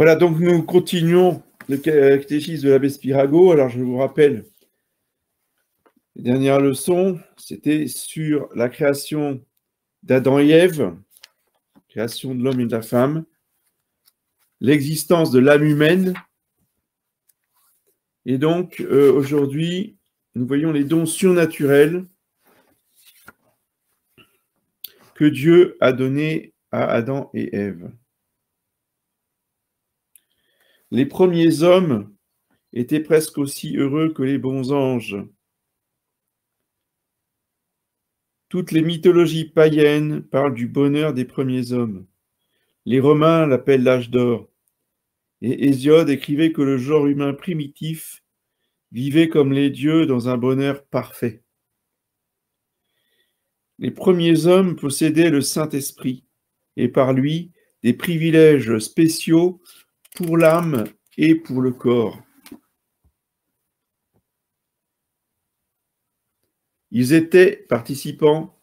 Voilà, donc nous continuons le catéchisme de l'abbé Spirago. Alors, je vous rappelle, les dernières leçons, c'était sur la création d'Adam et Ève, création de l'homme et de la femme, l'existence de l'âme humaine. Et donc, aujourd'hui, nous voyons les dons surnaturels que Dieu a donnés à Adam et Ève. Les premiers hommes étaient presque aussi heureux que les bons anges. Toutes les mythologies païennes parlent du bonheur des premiers hommes. Les Romains l'appellent l'âge d'or. Et Hésiode écrivait que le genre humain primitif vivait comme les dieux dans un bonheur parfait. Les premiers hommes possédaient le Saint-Esprit et par lui des privilèges spéciaux pour l'âme et pour le corps. Ils étaient participants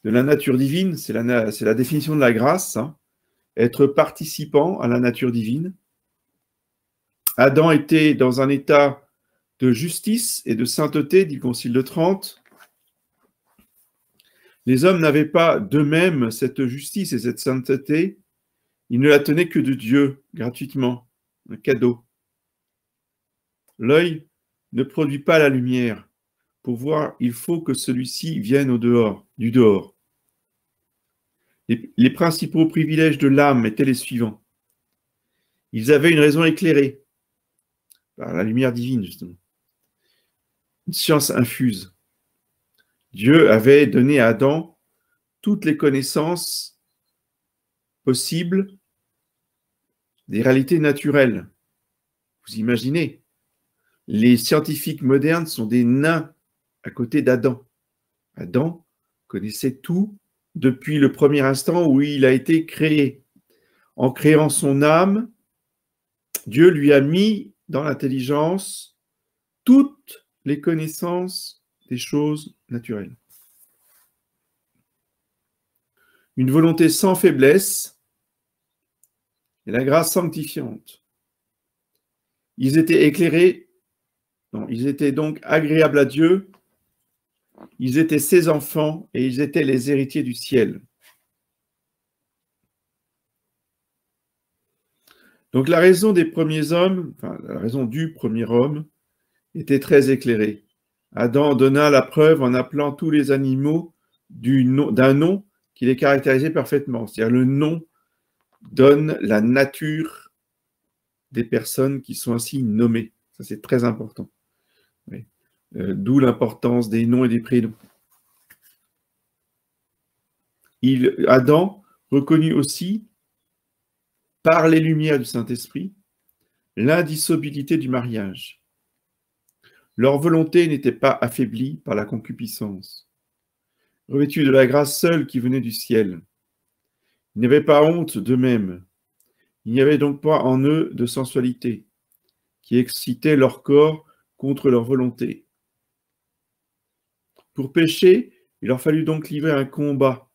de la nature divine, c'est la définition de la grâce, hein, être participant à la nature divine. Adam était dans un état de justice et de sainteté, dit le Concile de Trente. Les hommes n'avaient pas d'eux-mêmes cette justice et cette sainteté, ils ne la tenaient que de Dieu, gratuitement, un cadeau. L'œil ne produit pas la lumière. Pour voir, il faut que celui-ci vienne du dehors. Les principaux privilèges de l'âme étaient les suivants. Ils avaient une raison éclairée, par la lumière divine, justement. Une science infuse. Dieu avait donné à Adam toutes les connaissances possibles des réalités naturelles. Vous imaginez, les scientifiques modernes sont des nains à côté d'Adam. Adam connaissait tout depuis le premier instant où il a été créé. En créant son âme, Dieu lui a mis dans l'intelligence toutes les connaissances des choses naturelles. Une volonté sans faiblesse et la grâce sanctifiante. Ils étaient éclairés, ils étaient donc agréables à Dieu, ils étaient ses enfants et ils étaient les héritiers du ciel. Donc la raison des premiers hommes, la raison du premier homme, était très éclairée. Adam donna la preuve en appelant tous les animaux d'un nom qui les caractérisait parfaitement. C'est-à-dire le nom donne la nature des personnes qui sont ainsi nommées. Ça, c'est très important. Oui. D'où l'importance des noms et des prénoms. Adam reconnut aussi, par les lumières du Saint-Esprit, l'indissolubilité du mariage. Leur volonté n'était pas affaiblie par la concupiscence. Revêtus de la grâce seule qui venait du ciel, ils n'avaient pas honte d'eux-mêmes. Il n'y avait donc pas en eux de sensualité qui excitait leur corps contre leur volonté. Pour pécher, il leur fallut donc livrer un combat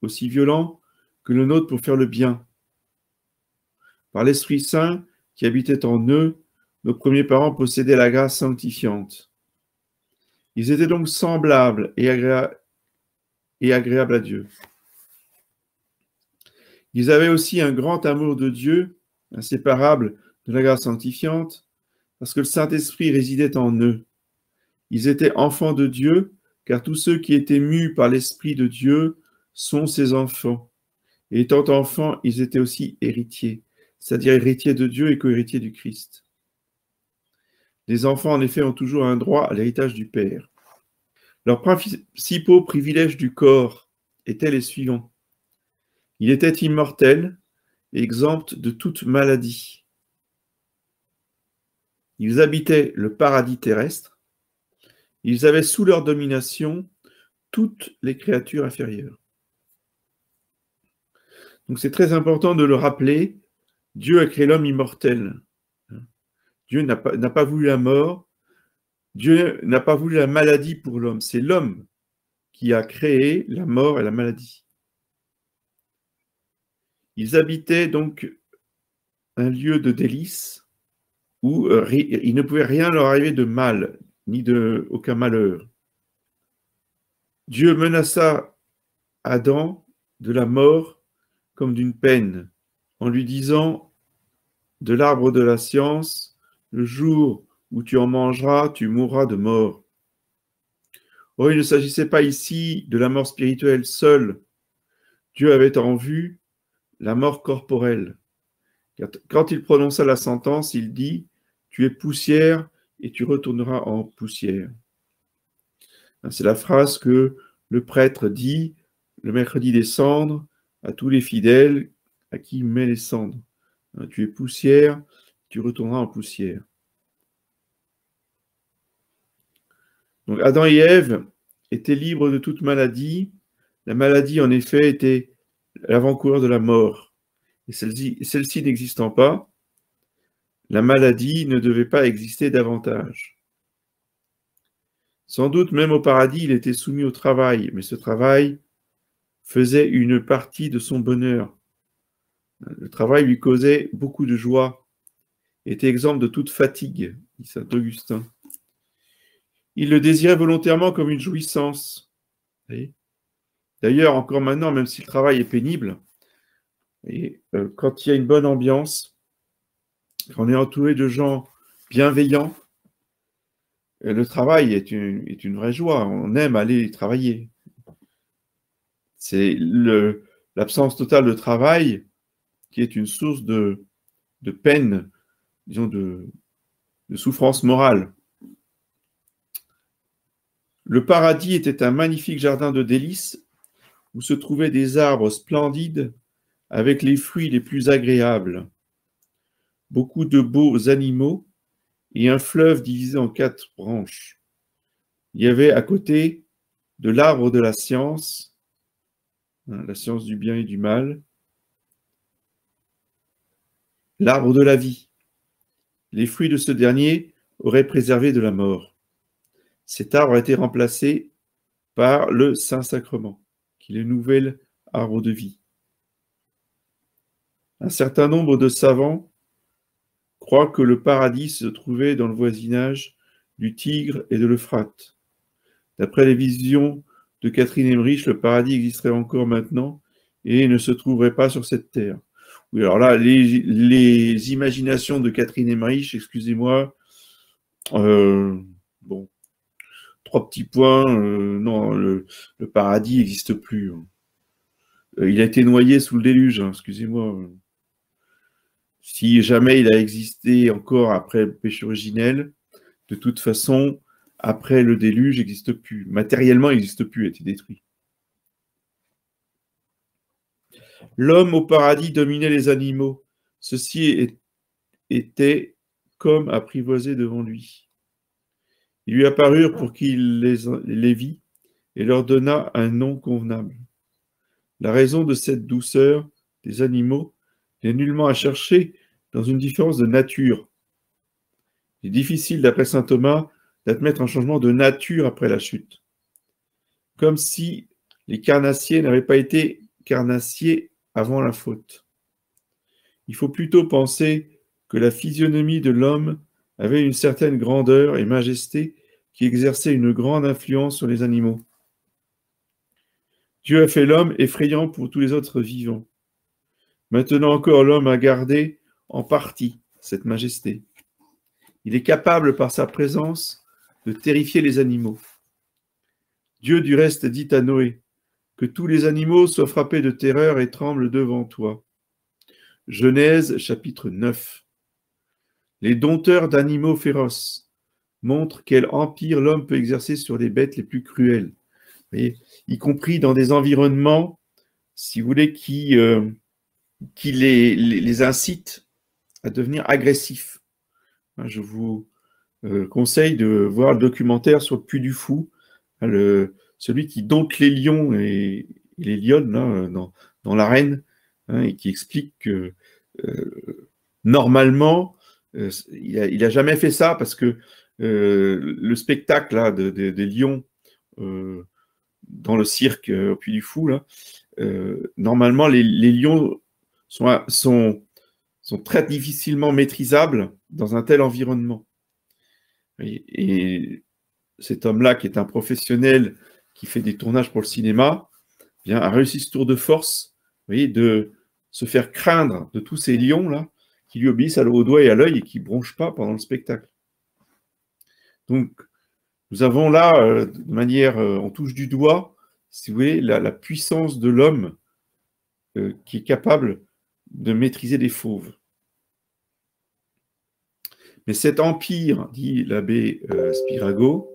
aussi violent que le nôtre pour faire le bien. Par l'Esprit Saint qui habitait en eux, nos premiers parents possédaient la grâce sanctifiante. Ils étaient donc semblables et agréables à Dieu. Ils avaient aussi un grand amour de Dieu, inséparable de la grâce sanctifiante, parce que le Saint-Esprit résidait en eux. Ils étaient enfants de Dieu, car tous ceux qui étaient mus par l'Esprit de Dieu sont ses enfants. Et étant enfants, ils étaient aussi héritiers, c'est-à-dire héritiers de Dieu et co-héritiers du Christ. Les enfants, en effet, ont toujours un droit à l'héritage du Père. Leurs principaux privilèges du corps étaient les suivants. Il était immortel et exempt de toute maladie. Ils habitaient le paradis terrestre. Ils avaient sous leur domination toutes les créatures inférieures. Donc c'est très important de le rappeler, Dieu a créé l'homme immortel. Dieu n'a pas voulu la mort, Dieu n'a pas voulu la maladie pour l'homme, c'est l'homme qui a créé la mort et la maladie. Ils habitaient donc un lieu de délices où il ne pouvait rien leur arriver de mal, ni de aucun malheur. Dieu menaça Adam de la mort comme d'une peine, en lui disant de l'arbre de la science, le jour où tu en mangeras, tu mourras de mort. Or, il ne s'agissait pas ici de la mort spirituelle seule. Dieu avait en vue la mort corporelle. Quand il prononça la sentence, il dit « Tu es poussière et tu retourneras en poussière ». C'est la phrase que le prêtre dit le mercredi des cendres à tous les fidèles à qui il met les cendres. Tu es poussière, tu retourneras en poussière. Donc Adam et Ève étaient libres de toute maladie. La maladie, en effet, était l'avant-coureur de la mort. Et celle-ci n'existant pas, la maladie ne devait pas exister davantage. Sans doute, même au paradis, il était soumis au travail, mais ce travail faisait une partie de son bonheur. Le travail lui causait beaucoup de joie, était exempt de toute fatigue, dit saint Augustin. Il le désirait volontairement comme une jouissance. D'ailleurs, encore maintenant, même si le travail est pénible, quand il y a une bonne ambiance, quand on est entouré de gens bienveillants, le travail est une vraie joie. On aime aller travailler. C'est l'absence totale de travail qui est une source de peine, disons de souffrance morale. Le paradis était un magnifique jardin de délices où se trouvaient des arbres splendides avec les fruits les plus agréables, beaucoup de beaux animaux et un fleuve divisé en 4 branches. Il y avait à côté de l'arbre de la science du bien et du mal, l'arbre de la vie. Les fruits de ce dernier auraient préservé de la mort. Cet arbre a été remplacé par le Saint-Sacrement, qui est le nouvel arbre de vie. Un certain nombre de savants croient que le paradis se trouvait dans le voisinage du Tigre et de l'Euphrate. D'après les visions de Catherine Emmerich, le paradis existerait encore maintenant et ne se trouverait pas sur cette terre. Oui, alors là, les imaginations de Catherine Emmerich, excusez-moi, bon, 3 petits points, non, le paradis n'existe plus. Il a été noyé sous le déluge, hein, excusez-moi. Si jamais il a existé encore après le péché originel, de toute façon, après le déluge, il n'existe plus. Matériellement, il n'existe plus, il a été détruit. L'homme au paradis dominait les animaux. Ceux-ci étaient comme apprivoisés devant lui. Ils lui apparurent pour qu'il les vît et leur donna un nom convenable. La raison de cette douceur des animaux n'est nullement à chercher dans une différence de nature. Il est difficile, d'après saint Thomas, d'admettre un changement de nature après la chute. Comme si les carnassiers n'avaient pas été carnassiers avant la faute. Il faut plutôt penser que la physionomie de l'homme avait une certaine grandeur et majesté qui exerçait une grande influence sur les animaux. Dieu a fait l'homme effrayant pour tous les autres vivants. Maintenant encore, l'homme a gardé en partie cette majesté. Il est capable, par sa présence, de terrifier les animaux. Dieu, du reste, dit à Noé que tous les animaux soient frappés de terreur et tremblent devant toi. Genèse, chapitre 9. Les dompteurs d'animaux féroces montrent quel empire l'homme peut exercer sur les bêtes les plus cruelles. Vous voyez, y compris dans des environnements, si vous voulez, qui les incitent à devenir agressifs. Je vous conseille de voir le documentaire sur le Puy du Fou, celui qui dompte les lions et les lionnes là, dans l'arène, et qui explique que normalement, il a jamais fait ça parce que le spectacle là, des lions dans le cirque au Puy du Fou, là, normalement, les lions sont sont très difficilement maîtrisables dans un tel environnement. Et cet homme-là, qui est un professionnel, qui fait des tournages pour le cinéma, bien, a réussi ce tour de force, vous voyez, de se faire craindre de tous ces lions-là, qui lui obéissent au doigt et à l'œil et qui ne bronchent pas pendant le spectacle. Donc, nous avons là, de manière, on touche du doigt, si vous voulez, la puissance de l'homme qui est capable de maîtriser les fauves. Mais cet empire, dit l'abbé Spirago,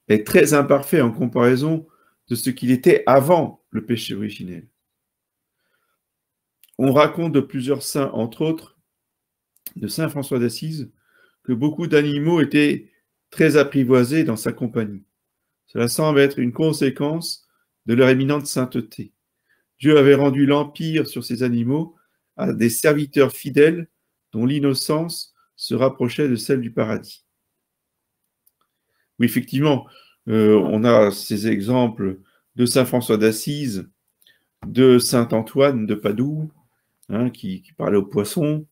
est très imparfait en comparaison de ce qu'il était avant le péché originel. On raconte de plusieurs saints, entre autres, de saint François d'Assise, que beaucoup d'animaux étaient très apprivoisés dans sa compagnie. Cela semble être une conséquence de leur éminente sainteté. Dieu avait rendu l'empire sur ces animaux à des serviteurs fidèles dont l'innocence se rapprochait de celle du paradis. Oui, effectivement, on a ces exemples de saint François d'Assise, de saint Antoine de Padoue, hein, qui parlait aux poissons,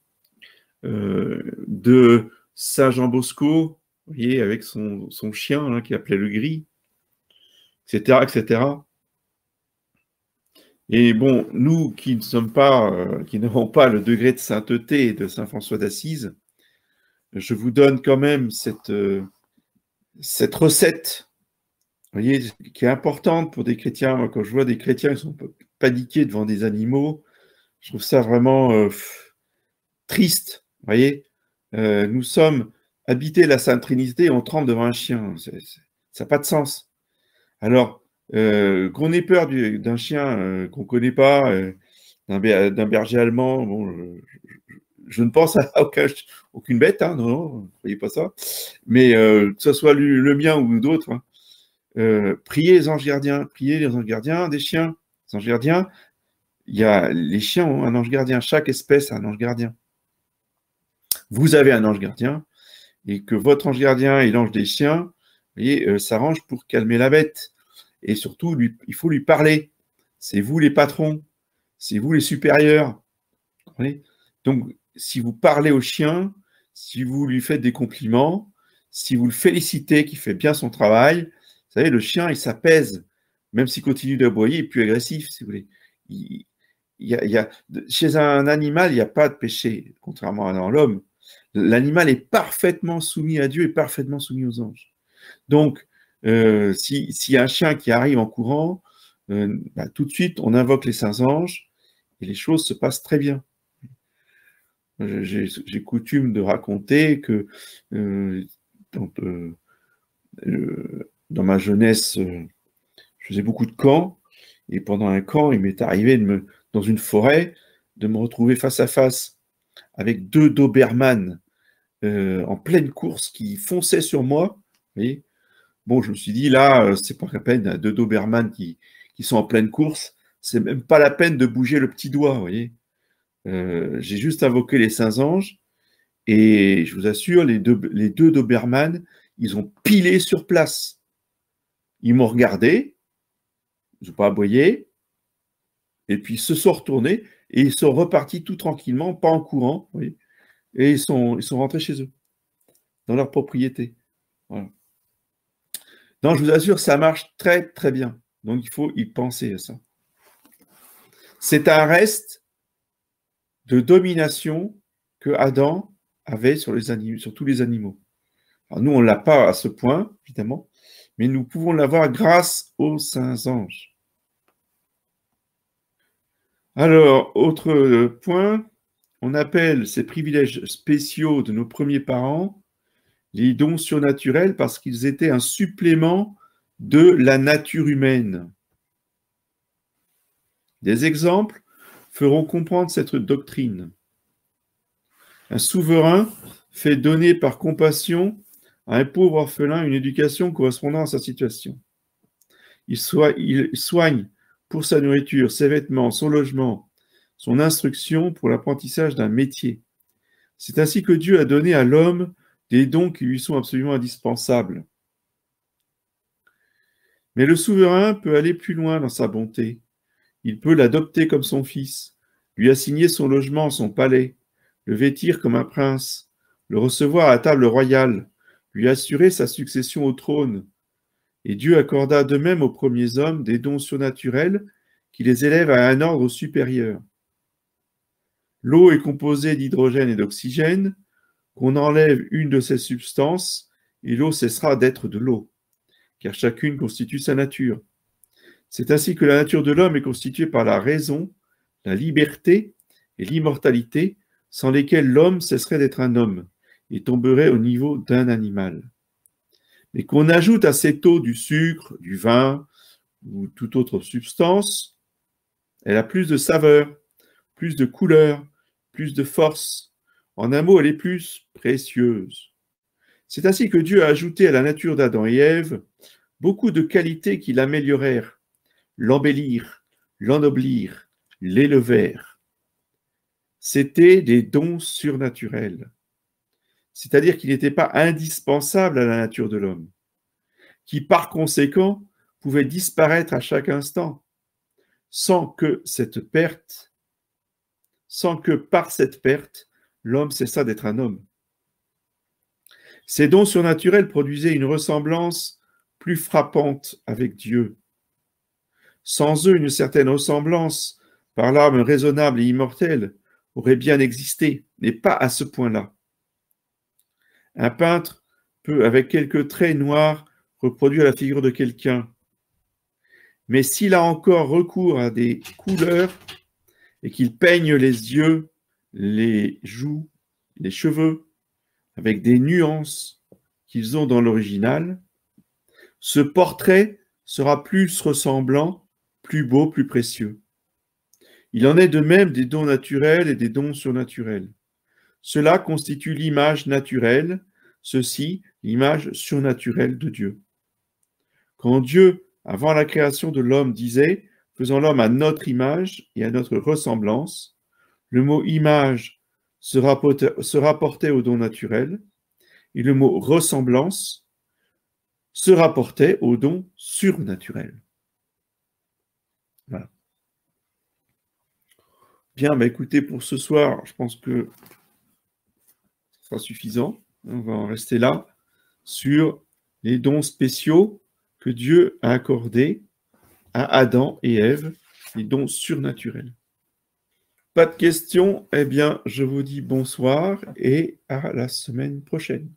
de saint Jean Bosco, vous voyez, avec son chien hein, qui appelait le gris, etc., etc. Et bon, nous qui ne sommes pas, qui n'avons pas le degré de sainteté de saint François d'Assise, je vous donne quand même cette recette, vous voyez, qui est importante pour des chrétiens. Moi, quand je vois des chrétiens qui sont paniqués devant des animaux, je trouve ça vraiment triste, vous voyez. Nous sommes habités la Sainte Trinité et on tremble devant un chien. Ça n'a pas de sens. Alors, qu'on ait peur d'un chien qu'on ne connaît pas, d'un berger allemand, bon, je ne pense à aucune bête, hein, non, ne voyez pas ça. Mais que ce soit le mien ou d'autres, hein, priez les anges gardiens, priez les anges gardiens des chiens. Les anges gardiens, les chiens ont un ange gardien, chaque espèce a un ange gardien. Vous avez un ange gardien, et que votre ange gardien est l'ange des chiens, vous voyez, s'arrange pour calmer la bête. Et surtout, il faut lui parler. C'est vous les patrons, c'est vous les supérieurs. Vous voyez. Donc, si vous parlez au chien, si vous lui faites des compliments, si vous le félicitez qu'il fait bien son travail, vous savez, le chien, il s'apaise. Même s'il continue d'aboyer, il est plus agressif, si vous voulez. Chez un animal, il n'y a pas de péché, contrairement à dans l'homme. L'animal est parfaitement soumis à Dieu et parfaitement soumis aux anges. Donc, s'il y a un chien qui arrive en courant, tout de suite, on invoque les saints anges et les choses se passent très bien. J'ai coutume de raconter que dans ma jeunesse, je faisais beaucoup de camps, et pendant un camp, il m'est arrivé dans une forêt de me retrouver face à face avec 2 dobermans en pleine course qui fonçaient sur moi. Vous voyez. Bon, je me suis dit, là, c'est pas la peine, 2 dobermans qui sont en pleine course, c'est même pas la peine de bouger le petit doigt, vous voyez. J'ai juste invoqué les saints anges, et je vous assure, les deux dobermans, ils ont pilé sur place. Ils m'ont regardé, ils n'ont pas aboyé, et puis ils se sont retournés, et ils sont repartis tout tranquillement, pas en courant, vous voyez, et ils sont rentrés chez eux, dans leur propriété. Voilà. Donc, je vous assure, ça marche très, très bien. Donc, il faut y penser à ça. C'est un reste de domination que Adam avait sur tous les animaux. Alors, nous, on ne l'a pas à ce point, évidemment, mais nous pouvons l'avoir grâce aux saints anges. Alors, autre point, on appelle ces privilèges spéciaux de nos premiers parents les dons surnaturels parce qu'ils étaient un supplément de la nature humaine. Des exemples feront comprendre cette doctrine. Un souverain fait donner par compassion à un pauvre orphelin une éducation correspondant à sa situation. Il soigne pour sa nourriture, ses vêtements, son logement, son instruction pour l'apprentissage d'un métier. C'est ainsi que Dieu a donné à l'homme des dons qui lui sont absolument indispensables. Mais le souverain peut aller plus loin dans sa bonté. Il peut l'adopter comme son fils, lui assigner son logement, son palais, le vêtir comme un prince, le recevoir à la table royale, lui assurer sa succession au trône. Et Dieu accorda de même aux premiers hommes des dons surnaturels qui les élèvent à un ordre supérieur. L'eau est composée d'hydrogène et d'oxygène. Qu'on enlève une de ces substances, et l'eau cessera d'être de l'eau, car chacune constitue sa nature. C'est ainsi que la nature de l'homme est constituée par la raison, la liberté et l'immortalité, sans lesquelles l'homme cesserait d'être un homme et tomberait au niveau d'un animal. Mais qu'on ajoute à cette eau du sucre, du vin ou toute autre substance, elle a plus de saveur, plus de couleur, plus de force. En un mot, elle est plus précieuse. C'est ainsi que Dieu a ajouté à la nature d'Adam et Ève beaucoup de qualités qui l'améliorèrent, l'embellirent, l'ennoblirent, l'élevèrent. C'étaient des dons surnaturels. C'est-à-dire qu'il n'était pas indispensable à la nature de l'homme, qui par conséquent pouvait disparaître à chaque instant, sans que par cette perte, l'homme cessât d'être un homme. Ces dons surnaturels produisaient une ressemblance plus frappante avec Dieu. Sans eux, une certaine ressemblance, par l'âme raisonnable et immortelle, aurait bien existé, mais pas à ce point-là. Un peintre peut, avec quelques traits noirs, reproduire la figure de quelqu'un. Mais s'il a encore recours à des couleurs et qu'il peigne les yeux, les joues, les cheveux, avec des nuances qu'ils ont dans l'original, ce portrait sera plus ressemblant, plus beau, plus précieux. Il en est de même des dons naturels et des dons surnaturels. Cela constitue l'image naturelle, ceci l'image surnaturelle de Dieu. Quand Dieu, avant la création de l'homme, disait « Faisons l'homme à notre image et à notre ressemblance », le mot « image » se rapportait au don naturel et le mot « ressemblance » se rapportait au don surnaturel. Voilà. Bien, écoutez, pour ce soir, je pense que ce sera suffisant. On va en rester là sur les dons spéciaux que Dieu a accordés à Adam et Ève, les dons surnaturels. Pas de questions? Eh bien, je vous dis bonsoir et à la semaine prochaine.